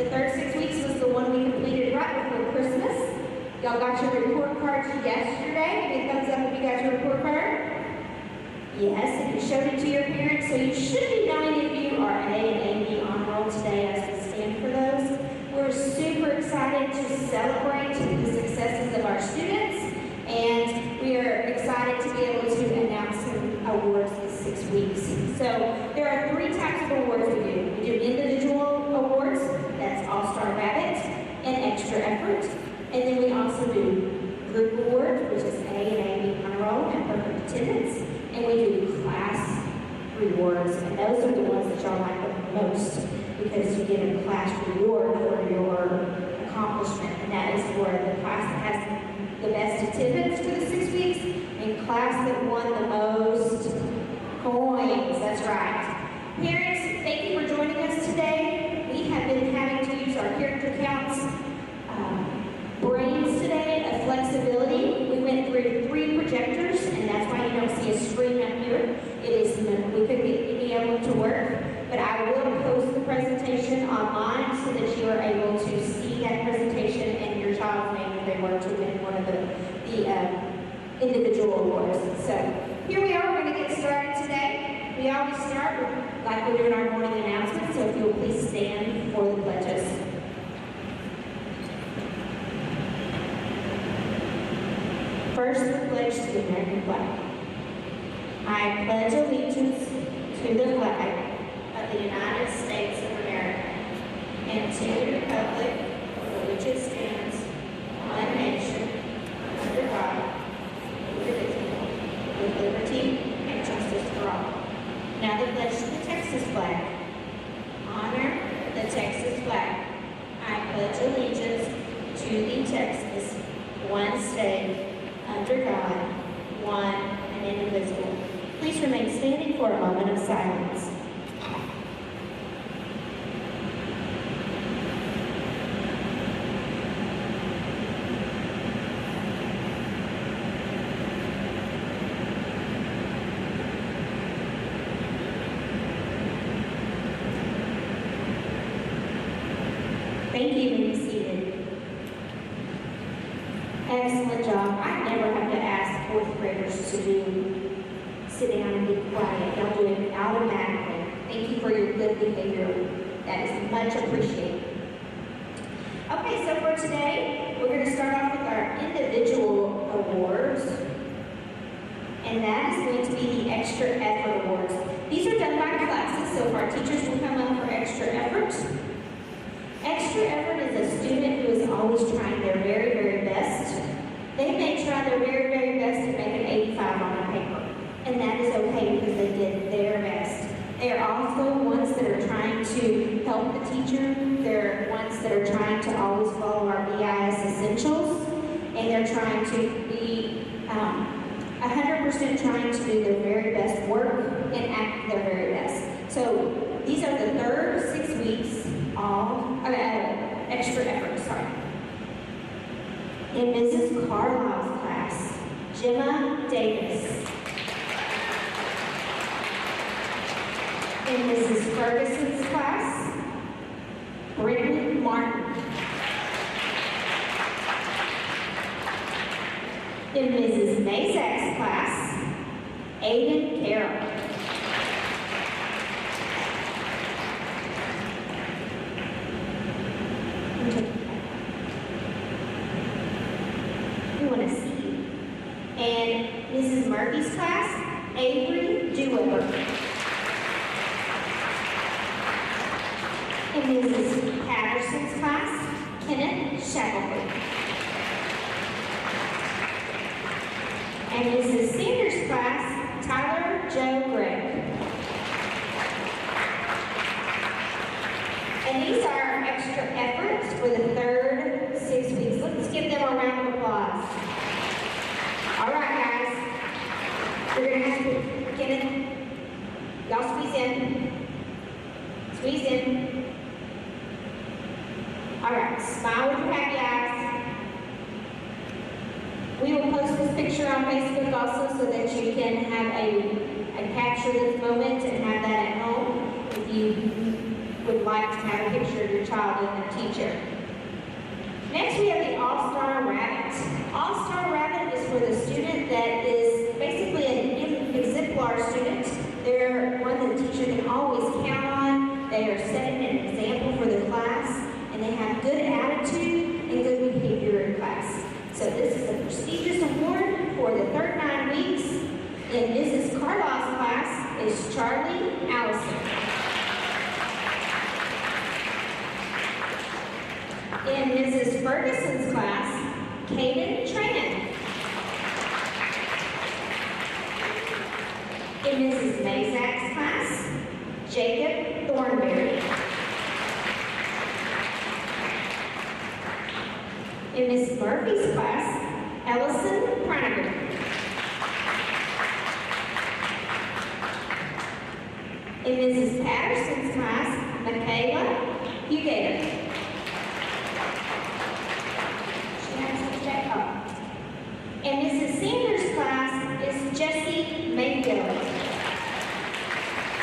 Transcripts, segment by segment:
The third 6 weeks was the one we completed right before Christmas. Y'all got your report cards yesterday. Give me a thumbs up if you got your report card. Yes, and you showed it to your parents, so you should be knowing if you are A and AB on roll today as we stand for those. We're super excited to celebrate the successes of our students, and we are excited to be able to announce some awards this 6 weeks. So there are 3 types of awards we do. We do individual awards, that's All-Star Rabbit, and Extra Effort. And then we also do group awards, which is A and AB on roll and perfect attendance. And we do class rewards, and those are the ones that y'all like the most because you get a class reward for your accomplishment, and that is for the class that has the best attendance for the 6 weeks and class that won the most coins. That's right. Parents, thank you for joining us today. We have been having to use our character counts brains today of flexibility. We went through 3 projectors, and that's why you don't see a screen up here. It is, we couldn't get any of them to work, but I will post the presentation online so that you are able to see that presentation and your child's name if they were to win one of the individual awards. So here we are, we're going to get started today. We always start with, like we're doing our morning announcements, so if you'll please stand for the pledges. First, the pledge to the American flag. I pledge allegiance to the flag of the United States of America and to the republic for which it stands, one nation, under God, indivisible, with liberty and justice for all. Now the pledge to the Texas flag. Honor the Texas flag. I pledge allegiance to the Texas, one state, under God, one and indivisible. Please remain standing for a moment of silence. Thank you, and be seated. Excellent job. I never have to ask 4th graders to sit down and be quiet. Y'all do it automatically. Thank you for your good behavior. That is much appreciated. Okay, so for today, we're going to start off with our individual awards. And that is going to be the Extra Effort Awards. These are done by classes, so if our teachers will come up for extra effort. Extra effort is a student who is always trying their very, very best. They may try their very, very best to make an 85 on a paper, and that is okay because they did their best. They are also ones that are trying to help the teacher. They're ones that are trying to always follow our BIS essentials, and they're trying to be 100% trying to do their very best work and act their very best. So these are the third 6 weeks extra effort, sorry. In Mrs. Carlisle's class, Gemma Davis. In Mrs. Ferguson's class, Brittany Martin. In Mrs. Mazak's class, Aiden Carroll. We want to see you. And Mrs. Murphy's class, Avery Dewar. In Mrs. Patterson's class, Kenneth Shackelford. And Mrs. Sanders' class, Tyler Joe Gregg. And these are our extra efforts for the third 6 weeks. Let's give them a round of applause. All right, guys. We're going to have to get it. Y'all squeeze in. Squeeze in. All right, smile with your happy eyes. We will post this picture on Facebook also so that you can have a capture this moment and have that at home if you would like to have a picture of your child and their teacher. Next, we have the All-Star Rabbit. All-Star Rabbit is for the student that is basically an exemplar student. They're one that the teacher can always count on. They are setting an example for the class, and they have good attitude and good behavior in class. So this is a prestigious award for the third 9 weeks. In Mrs. Carlisle's class is Charlie Allison. In Mrs. Ferguson's class, Caden Tran. In Mrs. Mazak's class, Jacob Thornberry. In Mrs. Murphy's class, Ellison Praniger. In Mrs. Patterson's class, Michaela Hugater. And Mrs. Sanders' class is Jessie Mayfield.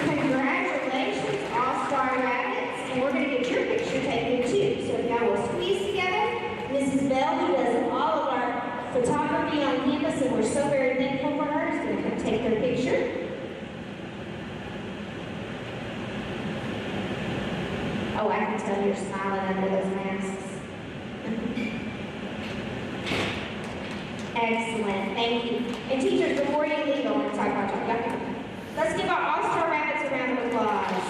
Congratulations, All-Star Rabbits, and we're going to get your picture taken too. So if y'all will squeeze together, Mrs. Bell, who does all of our photography on campus, and we're so very thankful for her, is going to come take their picture. Oh, I can tell you're smiling under those masks. Excellent, thank you. And teachers, before you leave, I want to talk about you. Let's give our All-Star Rabbits a round of applause.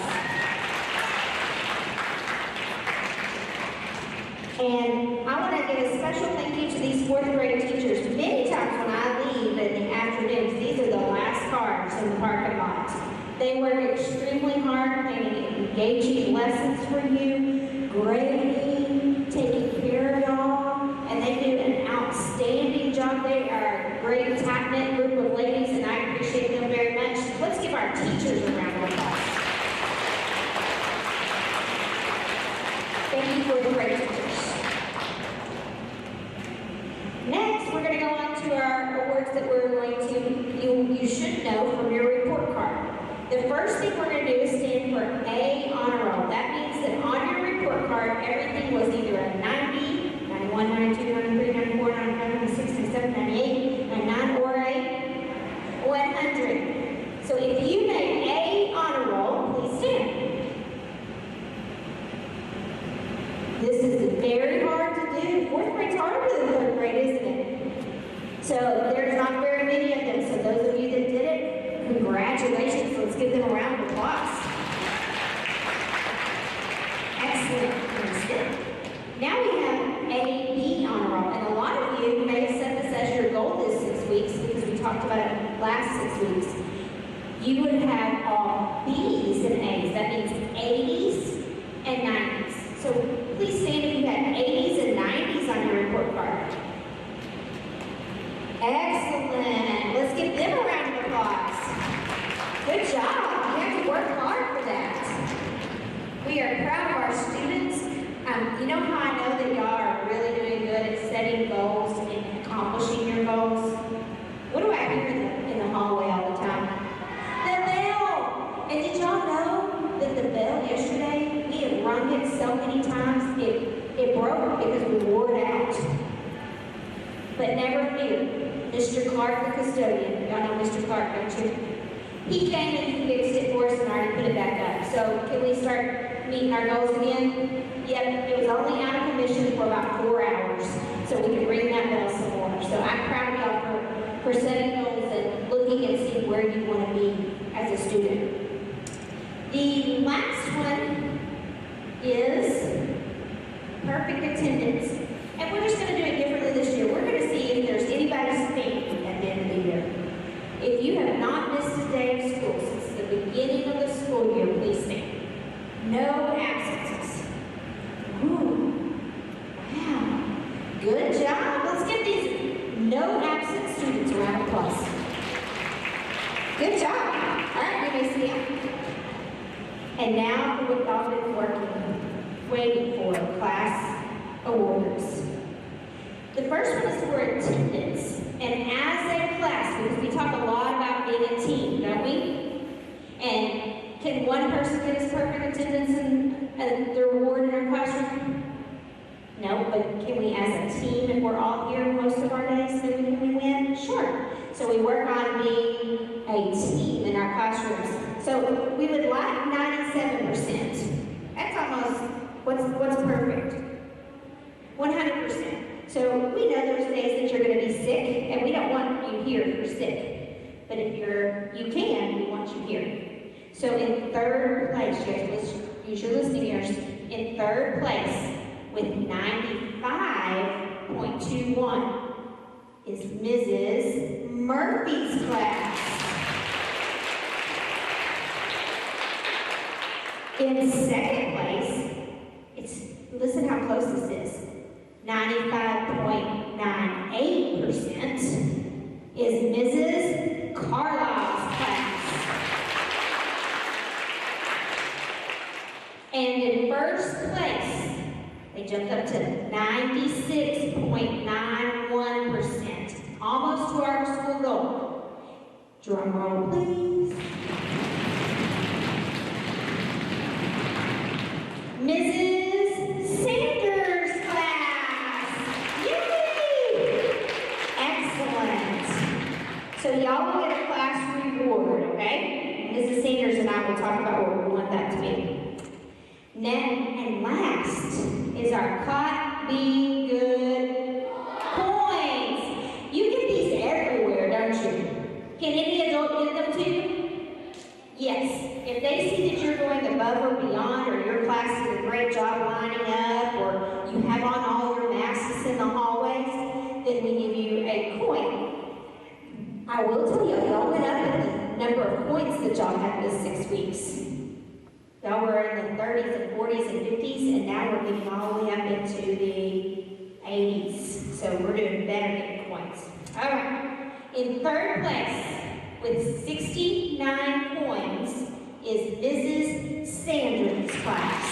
And I want to give a special thank you to these 4th grade teachers. Many times when I leave in the afternoons, these are the last cars in the parking lot. They work extremely hard, planning engaging lessons for you, grading, taking care of y'all, and they do an outstanding job. They are a great, tight-knit group of ladies, and I appreciate them very much. Let's give our teachers a round of applause. Thank you for the great teachers. Next, we're going to go on to our awards that we're going to, you should know from your report card. The first thing we're going to do is stand for A honor roll. That means that on your report card, everything was either a 90, 91, 92, 93, 94, 95, 96, 97, 98, 99, or a 100. So if you made A honor roll, please stand. This is very hard to do. 4th grade's harder than 3rd grade, isn't it? So there's not very many of them. So those of you that did it, congratulations. Let's give them a round of applause. Excellent. Now we have A, B honor roll. And a lot of you may have set this as your goal this 6 weeks because we talked about it last 6 weeks. You would have all B's and A's. That means 80s and 90s. So please stand if you had 80s and 90s on your report card. Excellent. Let's give them a round of applause. Good job. You have to work hard for that. We are proud of our students. You know how I know that y'all are really doing good at setting goals and accomplishing your goals? What do I hear in the hallway all the time? The bell! And did y'all know that the bell yesterday, we had rung it so many times, it broke because we wore it out. But never fear, Mr. Clark, the custodian, y'all know Mr. Clark, don't you? He came and he fixed it for us and already put it back up. So can we start meeting our goals again? Yep, it was only out of commission for about 4 hours. So we could ring that bell some more. So I'm proud of y'all for setting goals and looking and seeing where you want to be as a student. The last one is perfect attendance. And we're just going to do it differently this year. We're going to see if there's anybody standing at the end of the year. If you have not missed a day of school since the beginning of the school year, please stand. No absences. Ooh, wow. Good job. Let's give these no absent students a round of applause. Good job. All right, you may stand. And now for what y'all been waiting for, class awards. The first one is for attendance. And as a class, because we talk a lot about being a team, don't we? And can one person get his perfect attendance the reward in our classroom? No, but can we as a team, if we're all here most of our days, then we win? Sure. So we work on being a team in our classrooms. So we would like 97%. That's almost, what's perfect? 100%. So we know there's days that you're going to be sick, and we don't want you here if you're sick. But if you can, we want you here. So in third place, you have to use your listening ears. In third place, with 95.21, is Mrs. Murphy's class. In second place, listen how close this is. 95.98% is Mrs. Carlisle's class. And in first place, they jumped up to 96.91%. Almost to our school goal. Drum roll, please. Mrs. Sanders' class. Yay! Excellent. So y'all will get a class reward, okay? Mrs. Sanders and I will talk about what we want that to be. And last is our Caught Be Good coins. You get these everywhere, don't you? Can any adult get them too? Yes. If they see that you're going above or beyond, or your class did a great job lining up, or you have on all your masks in the hallways, then we give you a coin. I will tell you, y'all went up in the number of points that y'all had this 6 weeks. Y'all were in the 30s and 40s and 50s, and now we're getting all the way up into the 80s. So we're doing better getting coins. All right. In third place, with 69 coins, is Mrs. Sanders' class.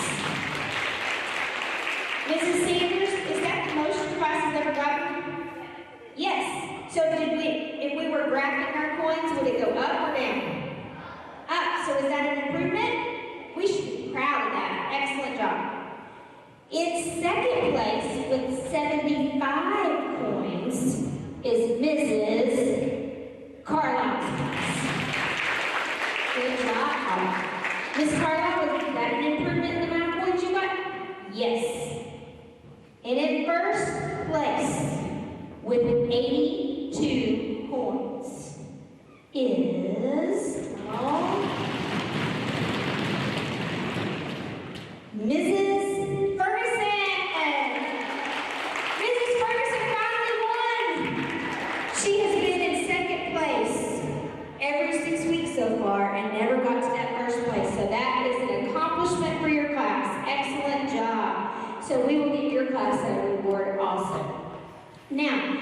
Mrs. Sanders, is that the most your class has ever gotten? Yes. So if we were graphing our coins, would it go up or down? Up. So is that an improvement? We should be proud of that. Excellent job. In second place, with 75 coins, is Mrs. Carlisle's class. Good job. Ms. Carlisle, was that an improvement in the amount of points you got? Yes. And in first place, with 82 points, is Mrs. Ferguson. Mrs. Ferguson finally won. She has been in second place every 6 weeks so far and never got to that first place. So that is an accomplishment for your class. Excellent job. So we will give your class a reward also. Now,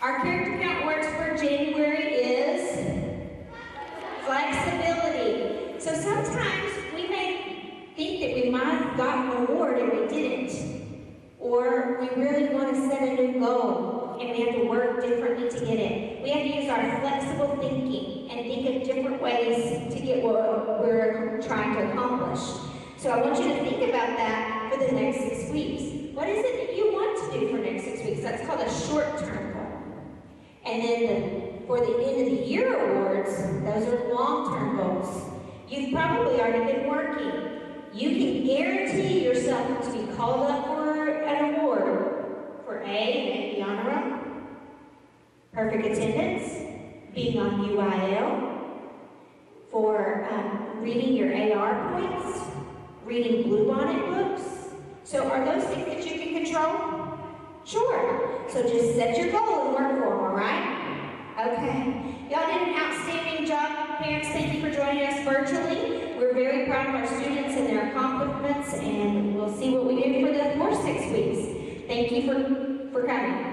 our character count words for January is flexibility. So sometimes we may think that we might have gotten an award and we didn't. Or we really want to set a new goal and we have to work differently to get it. We have to use our flexible thinking and think of different ways to get what we're trying to accomplish. So I want you to think about that for the next 6 weeks. What is it that you want to do for the next 6 weeks? That's called a short-term goal. And then for the end of the year awards, those are long-term goals. You've probably already been working. You can guarantee yourself to be called up for an award for A, the honor roll, perfect attendance, being on UIL, for reading your AR points, reading Bluebonnet books. So are those things that you can control? Sure. So just set your goal and work for them, all right? Okay. Y'all did an outstanding job. Parents, thank you for joining us virtually. We're very proud of our students and their accomplishments, and we'll see what we do for the more 6 weeks. Thank you for coming.